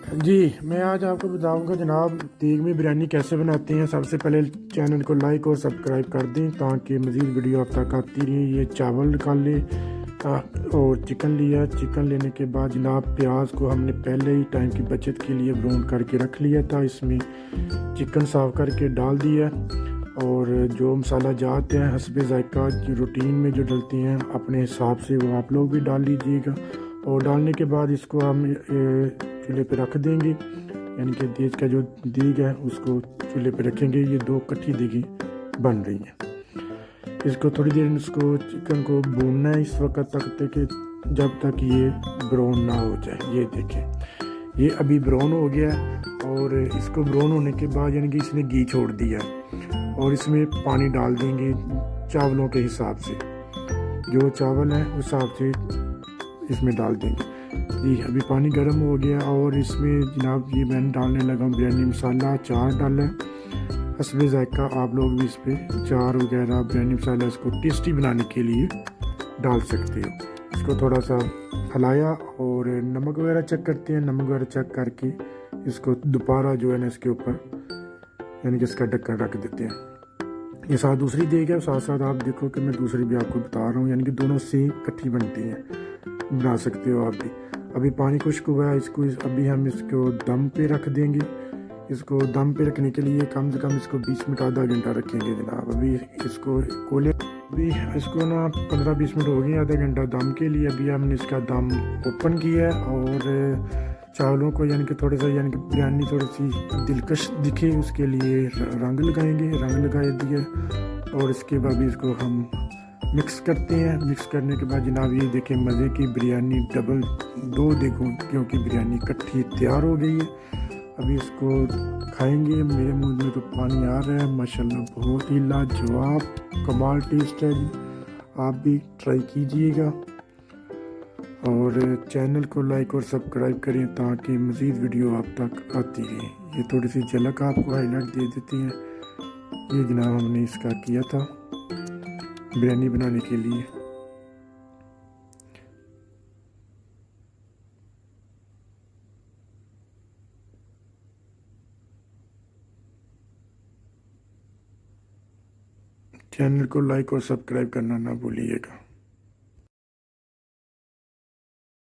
जी, मैं आज आपको बताऊंगा जनाब देग में बिरयानी कैसे बनाते हैं। सबसे पहले चैनल को लाइक और सब्सक्राइब कर दें ताकि मज़ीद वीडियो आप तक आती रहे। ये चावल निकाल ले और चिकन लिया। चिकन लेने के बाद जनाब प्याज को हमने पहले ही टाइम की बचत के लिए ब्राउन करके रख लिया था। इसमें चिकन साफ करके डाल दिया और जो मसाला जाते हैं हस्बे ज़ायका रूटीन में जो डलते हैं अपने हिसाब से वो आप लोग भी डाल लीजिएगा। और डालने के बाद इसको हम चूल्हे पे रख देंगे, यानी कि देग का जो देग है उसको चूल्हे पे रखेंगे। ये दो कट्ठी देगी बन रही हैं। इसको थोड़ी देर इसको चिकन को भूनना है इस वक्त तक कि जब तक ये ब्राउन ना हो जाए। ये देखें ये अभी ब्राउन हो गया और इसको ब्राउन होने के बाद यानी कि इसने घी छोड़ दिया और इसमें पानी डाल देंगे चावलों के हिसाब से। जो चावल है उस हिसाब से इसमें डाल देंगे। जी अभी पानी गर्म हो गया और इसमें जनाब ये मैंने डालने लगा बिरयानी मसाला। अचार डाला है हस्बे ज़ायका, आप लोग भी इस पर अचार वगैरह बिरयानी मसाला इसको टेस्टी बनाने के लिए डाल सकते हो। इसको थोड़ा सा हलाया और नमक वगैरह चेक करते हैं। नमक वगैरह चेक करके इसको दोबारा जो है ना इसके ऊपर यानी कि इसका ढक्कन रख देते हैं। ये साथ दूसरी देग है, साथ साथ आप देखो कि मैं दूसरी भी आपको बता रहा हूँ, यानी कि दोनों सेम इकट्ठी बनती हैं, बना सकते हो आप भी। अभी पानी खुश्क हुआ है, इसको अभी हम इसको दम पे रख देंगे। इसको दम पे रखने के लिए कम से कम इसको 20 मिनट आधा घंटा रखेंगे जनाब। अभी इसको कोले अभी इसको ना 15-20 मिनट हो गए आधा घंटा दम के लिए। अभी हमने इसका दम ओपन किया है और चावलों को यानी कि थोड़ा सा यानी कि बिरयानी थोड़ी सी दिलकश दिखे उसके लिए रंग लगाएंगे। रंग लगा दिया और इसके बाद इसको हम मिक्स करते हैं। मिक्स करने के बाद जनाब ये देखें मज़े की बिरयानी डबल दो देखो क्योंकि बिरयानी इकट्ठी तैयार हो गई है। अभी इसको खाएंगे। मेरे मुंह में तो पानी आ रहा है माशाल्लाह, बहुत ही लाजवाब कमाल टेस्ट है। आप भी ट्राई कीजिएगा और चैनल को लाइक और सब्सक्राइब करें ताकि मज़ीद वीडियो आप तक आती रहे। ये थोड़ी सी झलक आपको हाईलाइट दे देती हैं। ये जनाब हमने इसका किया था बिरयानी बनाने के लिए। चैनल को लाइक और सब्सक्राइब करना ना भूलिएगा।